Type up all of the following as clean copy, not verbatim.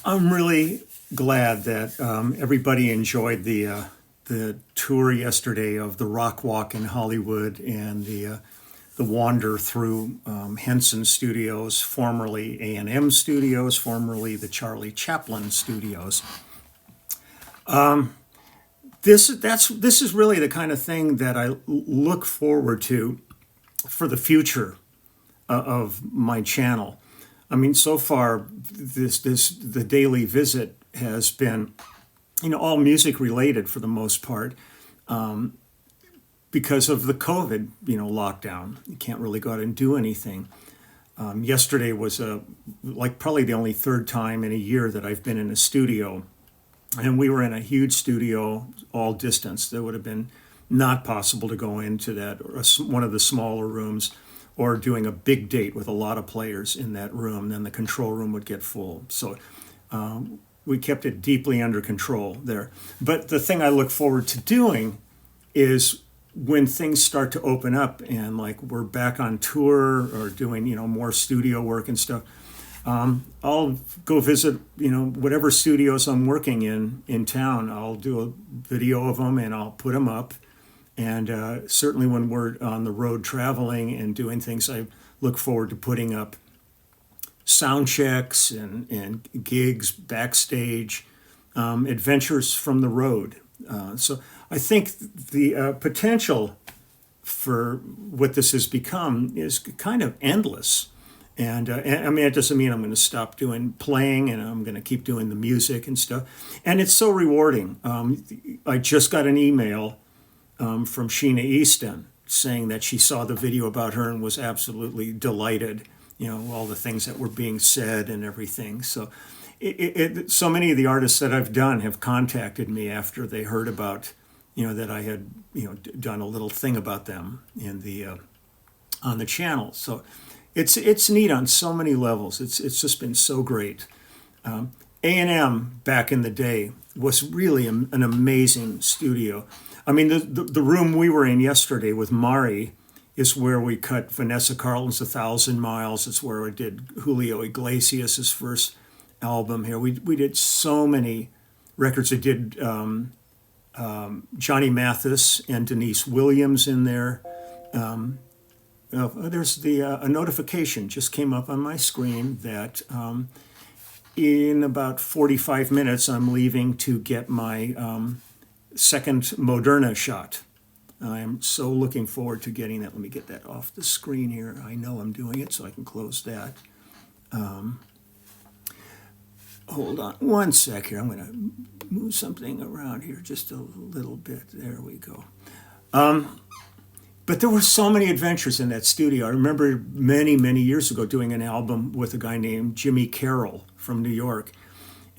I'm really glad that everybody enjoyed the tour yesterday of the Rock Walk in Hollywood and the wander through Henson Studios, formerly A&M Studios, formerly the Charlie Chaplin Studios. This is really the kind of thing that I look forward to for the future of my channel. I mean, so far, the daily visit has been, all music related for the most part, because of the COVID, lockdown. You can't really go out and do anything. Yesterday was probably the only third time in a year that I've been in a studio, and we were in a huge studio, all distance. That would have been not possible to go into that or one of the smaller rooms, or doing a big date with a lot of players in that room. Then the control room would get full. So we kept it deeply under control there. But the thing I look forward to doing is when things start to open up and like we're back on tour or doing, more studio work and stuff, I'll go visit, whatever studios I'm working in town. I'll do a video of them and I'll put them up. And certainly when we're on the road traveling and doing things, I look forward to putting up sound checks and gigs backstage, adventures from the road. So I think the potential for what this has become is kind of endless. And I mean, it doesn't mean I'm going to stop playing and I'm going to keep doing the music and stuff. And it's so rewarding. I just got an email from Sheena Easton saying that she saw the video about her and was absolutely delighted, all the things that were being said and everything. So so many of the artists that I've done have contacted me after they heard about, that I had, done a little thing about them in on the channel. So it's neat on so many levels. It's just been so great. A&M back in the day was really an amazing studio. I mean, the room we were in yesterday with Mari is where we cut Vanessa Carlton's 1,000 Miles. It's where I did Julio Iglesias' first album here. We did so many records. I did Johnny Mathis and Denise Williams in there. There's a notification just came up on my screen that in about 45 minutes I'm leaving to get my second Moderna shot. I am so looking forward to getting that. Let me get that off the screen here. I know I'm doing it, so I can close that. Hold on one sec here. I'm going to move something around here just a little bit. There we go. But there were so many adventures in that studio. I remember many, many years ago doing an album with a guy named Jimmy Carroll from New York.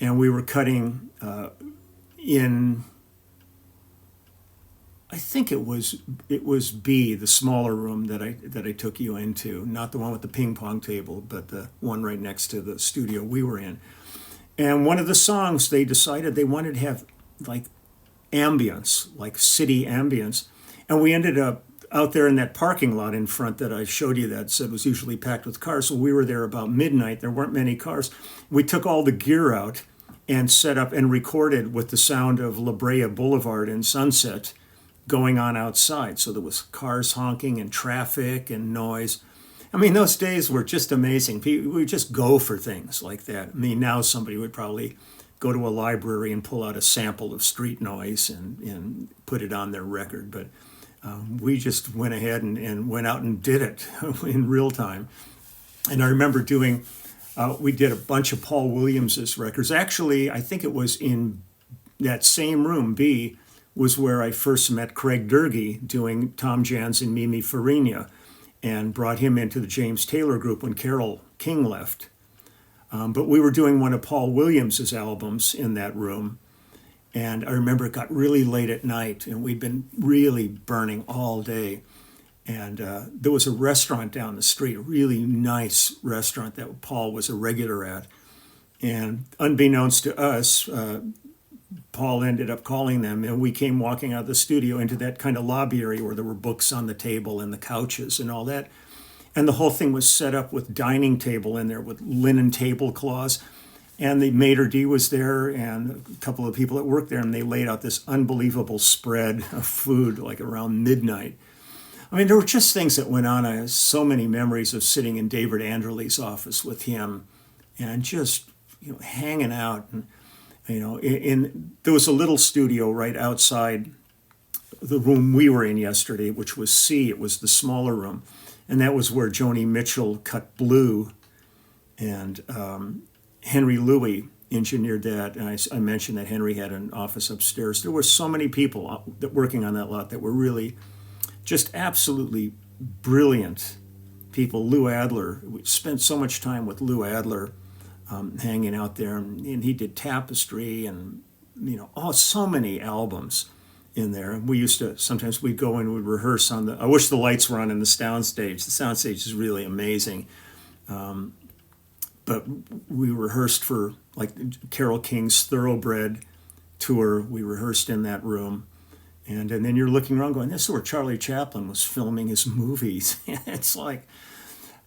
And we were cutting in... I think it was B, the smaller room that I took you into, not the one with the ping pong table, but the one right next to the studio we were in. And one of the songs, they decided they wanted to have like ambience, like city ambience, and we ended up out there in that parking lot in front that I showed you that said was usually packed with cars. So we were there about midnight. There weren't many cars. We took all the gear out and set up and recorded with the sound of La Brea Boulevard and Sunset going on outside. So there was cars honking and traffic and noise. I mean, those days were just amazing. We would just go for things like that. I mean, now somebody would probably go to a library and pull out a sample of street noise and put it on their record. But we just went ahead and went out and did it in real time. And I remember we did a bunch of Paul Williams's records. Actually, I think it was in that same room, B, was where I first met Craig Durgee doing Tom Jans and Mimi Farina, and brought him into the James Taylor group when Carole King left. But we were doing one of Paul Williams's albums in that room. And I remember it got really late at night and we'd been really burning all day. And there was a restaurant down the street, a really nice restaurant that Paul was a regular at. And unbeknownst to us, Paul ended up calling them, and we came walking out of the studio into that kind of lobby area where there were books on the table and the couches and all that. And the whole thing was set up with dining table in there with linen tablecloths. And the maitre d' was there, and a couple of people that worked there, and they laid out this unbelievable spread of food like around midnight. I mean, there were just things that went on. I have so many memories of sitting in David Anderley's office with him and just, hanging out. And, there was a little studio right outside the room we were in yesterday, which was C. It was the smaller room. And that was where Joni Mitchell cut Blue, and Henry Louis engineered that. And I mentioned that Henry had an office upstairs. There were so many people that working on that lot that were really just absolutely brilliant people. Lou Adler, we spent so much time with Lou Adler hanging out there, and he did Tapestry and, so many albums in there. We used to, sometimes we'd go and we'd rehearse on I wish the lights were on in the soundstage. The soundstage is really amazing. But we rehearsed for like Carole King's Thoroughbred tour. We rehearsed in that room. And then you're looking around going, this is where Charlie Chaplin was filming his movies. It's like,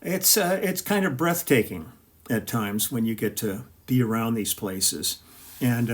it's kind of breathtaking at times when you get to be around these places. And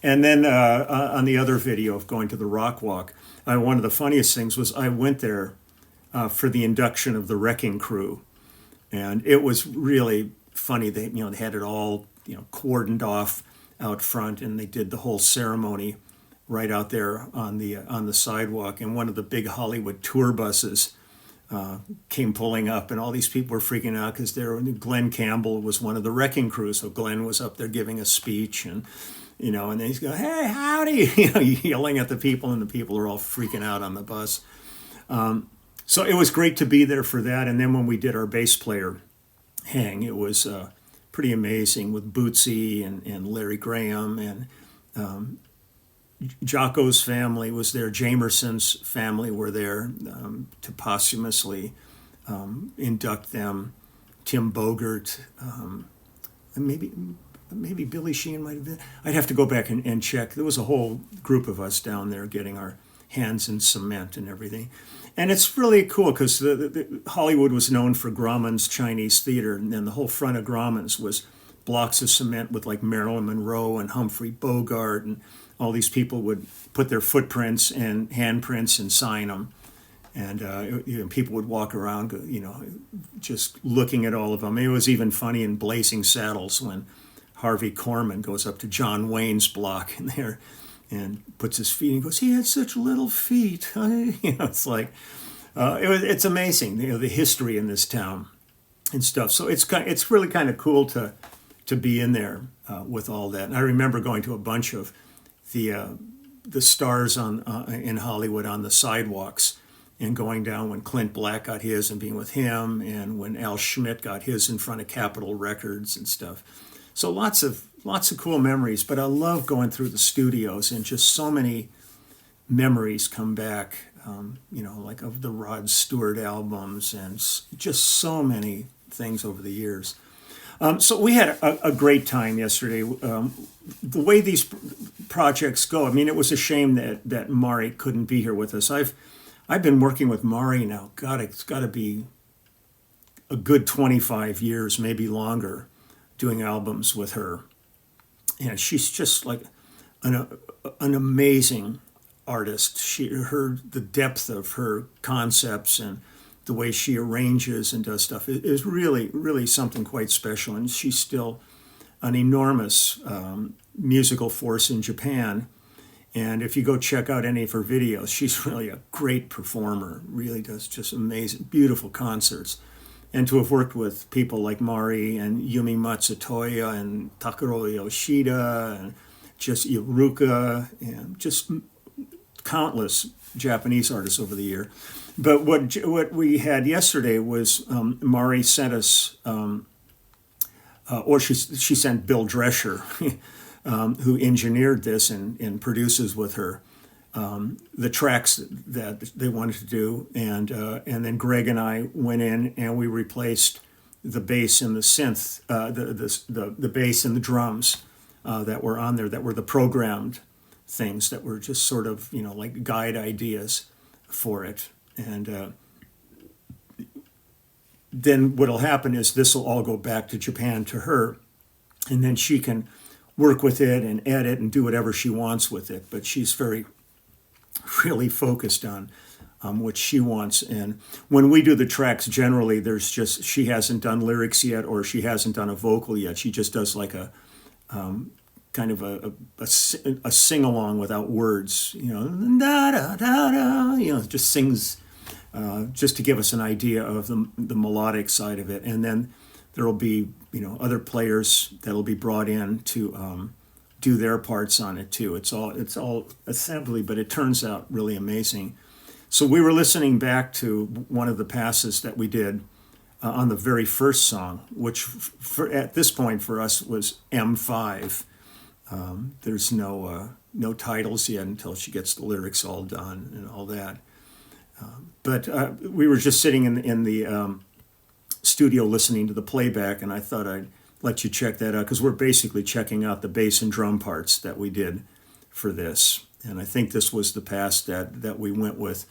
then on the other video of going to the Rock Walk, one of the funniest things was I went there for the induction of the Wrecking Crew. And it was really funny. They had it all, cordoned off out front, and they did the whole ceremony right out there on the sidewalk. And one of the big Hollywood tour buses came pulling up, and all these people were freaking out because Glenn Campbell was one of the Wrecking Crew. So Glenn was up there giving a speech, and and then he's going, "Hey, howdy," yelling at the people, and the people are all freaking out on the bus. So it was great to be there for that. And then when we did our bass player hang, it was pretty amazing with Bootsy and Larry Graham, and Jocko's family was there. Jamerson's family were there to posthumously induct them. Tim Bogert, and maybe Billy Sheehan might have been. I'd have to go back and check. There was a whole group of us down there getting our hands in cement and everything. And it's really cool because the Hollywood was known for Grauman's Chinese theater, and then the whole front of Grauman's was blocks of cement with like Marilyn Monroe and Humphrey Bogart, and all these people would put their footprints and handprints and sign them. And people would walk around, just looking at all of them. It was even funny in Blazing Saddles when Harvey Korman goes up to John Wayne's block in there and puts his feet and goes, "He had such little feet." It's like, it's amazing, the history in this town and stuff. So it's really kind of cool to be in there with all that. And I remember going to a bunch of the stars in Hollywood on the sidewalks, and going down when Clint Black got his and being with him, and when Al Schmidt got his in front of Capitol Records and stuff. So lots of cool memories. But I love going through the studios, and just so many memories come back, like of the Rod Stewart albums, and just so many things over the years. So we had a great time yesterday. The way these projects go, I mean, it was a shame that Mari couldn't be here with us. I've been working with Mari now. God, it's got to be a good 25 years, maybe longer, doing albums with her. And she's just like an amazing artist. The depth of her concepts and the way she arranges and does stuff is really, really something quite special. And she's still an enormous musical force in Japan. And if you go check out any of her videos, she's really a great performer, really does just amazing, beautiful concerts. And to have worked with people like Mari and Yumi Matsutoya and Takuro Yoshida and just Iruka and just countless Japanese artists over the year. But what we had yesterday was Mari sent us, or she sent Bill Drescher, who engineered this and produces with her the tracks that they wanted to do, and then Greg and I went in and we replaced the bass and the synth, the bass and the drums that were on there, that were the programmed things that were just sort of like guide ideas for it. And then what'll happen is this will all go back to Japan to her. and then she can work with it and edit and do whatever she wants with it. But she's really focused on what she wants. And when we do the tracks, generally she hasn't done lyrics yet, or she hasn't done a vocal yet. She just does like a kind of a sing along without words, da da da da, just sings just to give us an idea of the melodic side of it. And then there'll be other players that'll be brought in to do their parts on it too. It's all assembly, but it turns out really amazing. So we were listening back to one of the passes that we did on the very first song, which at this point for us was M5. There's no titles yet until she gets the lyrics all done and all that. But we were just sitting in the studio listening to the playback, and I thought I'd let you check that out, because we're basically checking out the bass and drum parts that we did for this. And I think this was the pass that we went with.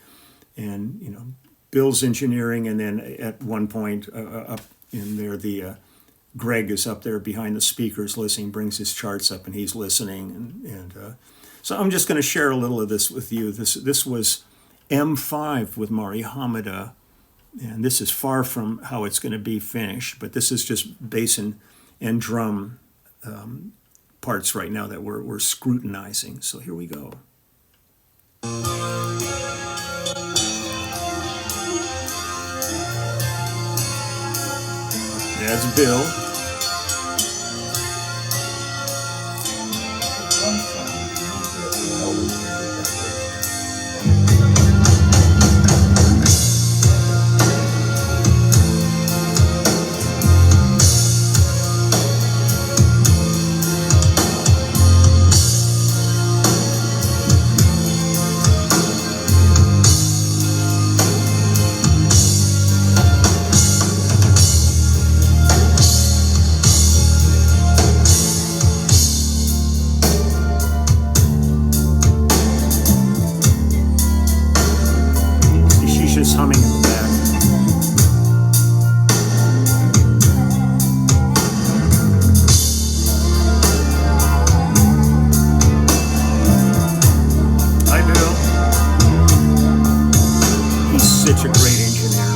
And, Bill's engineering, and then at one point up in there, Greg is up there behind the speakers listening, brings his charts up, and he's listening. And so I'm just going to share a little of this with you. This was M5 with Mari Hamada, and this is far from how it's going to be finished, but this is just bass and drum parts right now that we're scrutinizing. So here we go. That's Bill. Humming in the back. Hi, Bill. He's such a great engineer.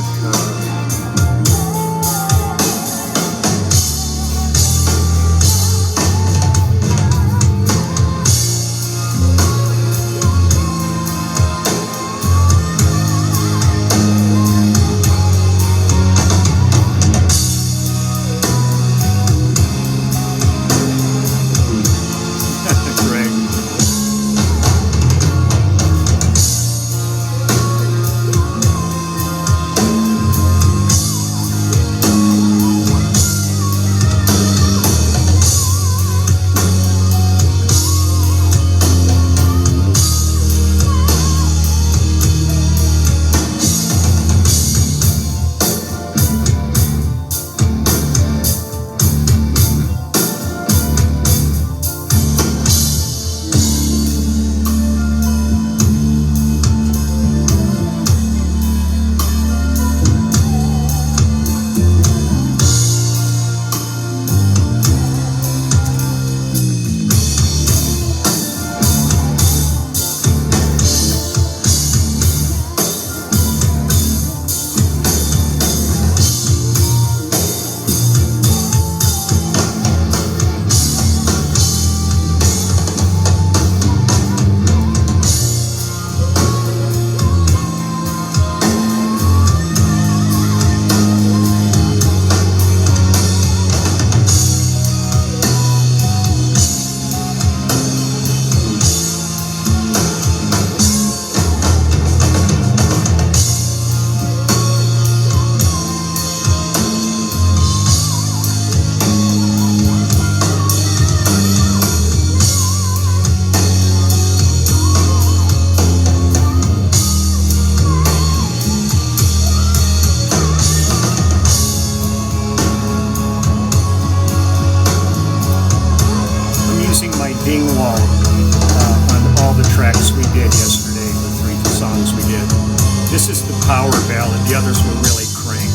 This is the power ballad. The others were really crank.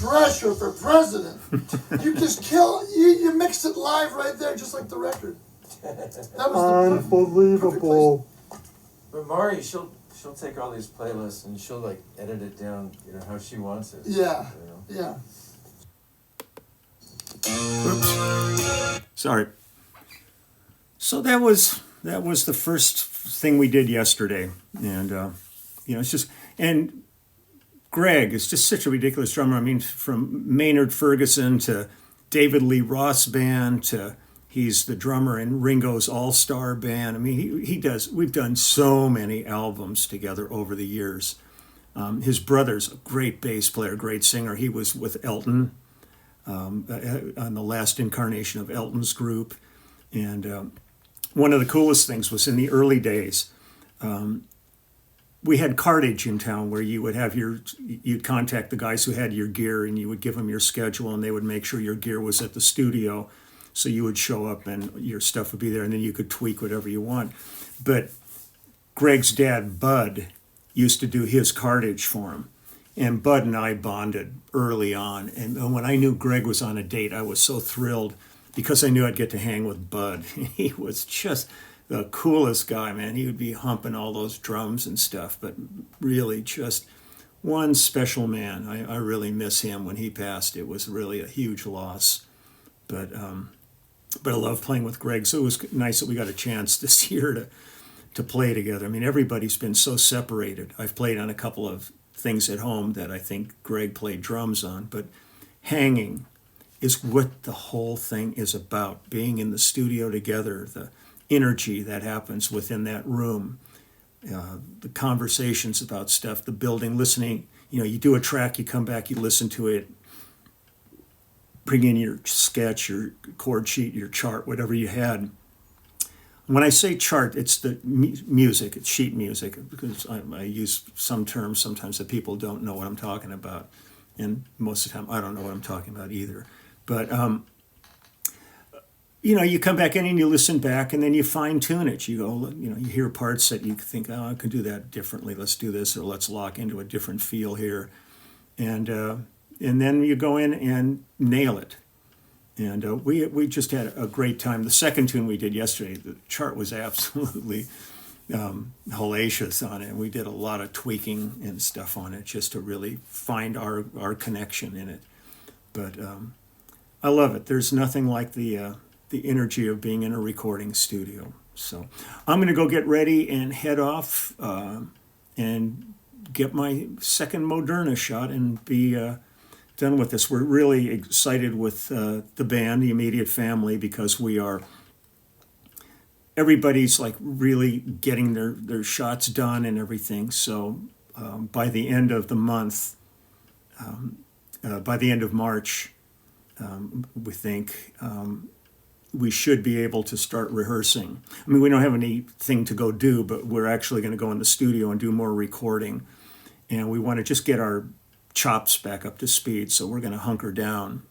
pressure for president. You just you mixed it live right there, just like the record. That was unbelievable. But Mari, she'll take all these playlists and she'll like edit it down, how she wants it. Yeah, yeah. Oops. Sorry. So that was the first thing we did yesterday, and it's just, and Greg is just such a ridiculous drummer. I mean, from Maynard Ferguson to David Lee Roth band to he's the drummer in Ringo's All-Star Band. I mean, he does. We've done so many albums together over the years. His brother's a great bass player, great singer. He was with Elton on the last incarnation of Elton's group, and one of the coolest things was in the early days. We had cartage in town where you would have you'd contact the guys who had your gear and you would give them your schedule and they would make sure your gear was at the studio. So you would show up and your stuff would be there and then you could tweak whatever you want. But Greg's dad, Bud, used to do his cartage for him. And Bud and I bonded early on. And when I knew Greg was on a date, I was so thrilled because I knew I'd get to hang with Bud. He was just the coolest guy, man. He would be humping all those drums and stuff, but really just one special man. I really miss him when he passed. It was really a huge loss. But I love playing with Greg, so it was nice that we got a chance this year to play together. I mean, everybody's been so separated. I've played on a couple of things at home that I think Greg played drums on, but hanging is what the whole thing is about, being in the studio together, the energy that happens within that room, the conversations about stuff, the building, listening. You do a track, you come back, you listen to it, bring in your sketch, your chord sheet, your chart, whatever you had. When I say chart, it's the music, it's sheet music, because I use some terms sometimes that people don't know what I'm talking about. And most of the time, I don't know what I'm talking about either. But, you come back in and you listen back and then you fine tune it. You go, you hear parts that you think, oh, I could do that differently. Let's do this, or let's lock into a different feel here. And then you go in and nail it. And we just had a great time. The second tune we did yesterday, the chart was absolutely hellacious on it. And we did a lot of tweaking and stuff on it just to really find our connection in it. But I love it. There's nothing like the energy of being in a recording studio. So I'm going to go get ready and head off and get my second Moderna shot and be done with this. We're really excited with the band, the immediate family, because everybody's like really getting their shots done and everything. So by the end of the month, by the end of March, we think we should be able to start rehearsing. I mean, we don't have anything to go do, but we're actually going to go in the studio and do more recording. And we want to just get our chops back up to speed, so we're going to hunker down.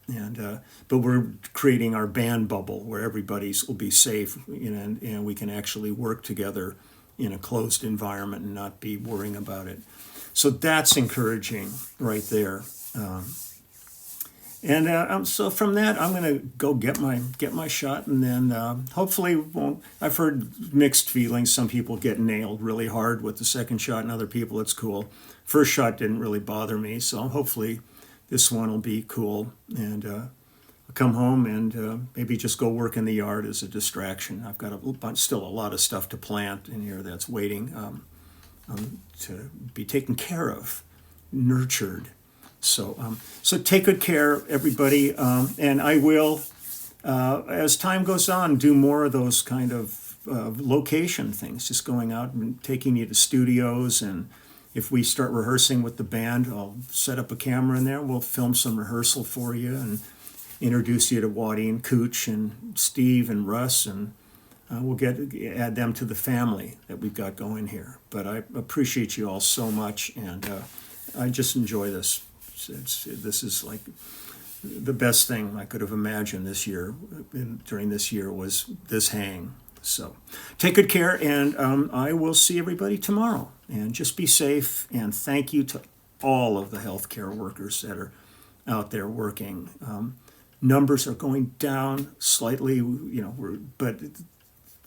But we're creating our band bubble where everybody's will be safe, and we can actually work together in a closed environment and not be worrying about it. So that's encouraging right there. So from that, I'm going to go get my shot, and then hopefully won't. I've heard mixed feelings. Some people get nailed really hard with the second shot, and other people it's cool. First shot didn't really bother me, so hopefully this one will be cool. And I'll come home and maybe just go work in the yard as a distraction. I've got still a lot of stuff to plant in here that's waiting to be taken care of, nurtured. So take good care, everybody, and I will, as time goes on, do more of those kind of location things, just going out and taking you to studios, and if we start rehearsing with the band, I'll set up a camera in there, we'll film some rehearsal for you and introduce you to Waddy and Cooch and Steve and Russ, and we'll add them to the family that we've got going here. But I appreciate you all so much, and I just enjoy this. This is like the best thing I could have imagined this year. During this year was this hang. So take good care, and I will see everybody tomorrow. And just be safe, and thank you to all of the healthcare workers that are out there working. Numbers are going down slightly, but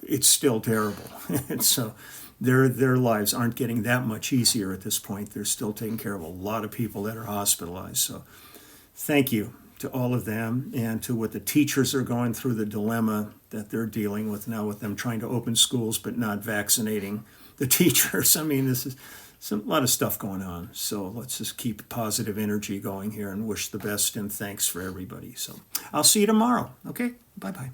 it's still terrible. And so their lives aren't getting that much easier at this point. They're still taking care of a lot of people that are hospitalized. So thank you to all of them, and to what the teachers are going through, the dilemma that they're dealing with now with them trying to open schools but not vaccinating the teachers. I mean, this is a lot of stuff going on. So let's just keep positive energy going here and wish the best and thanks for everybody. So I'll see you tomorrow. Okay, bye-bye.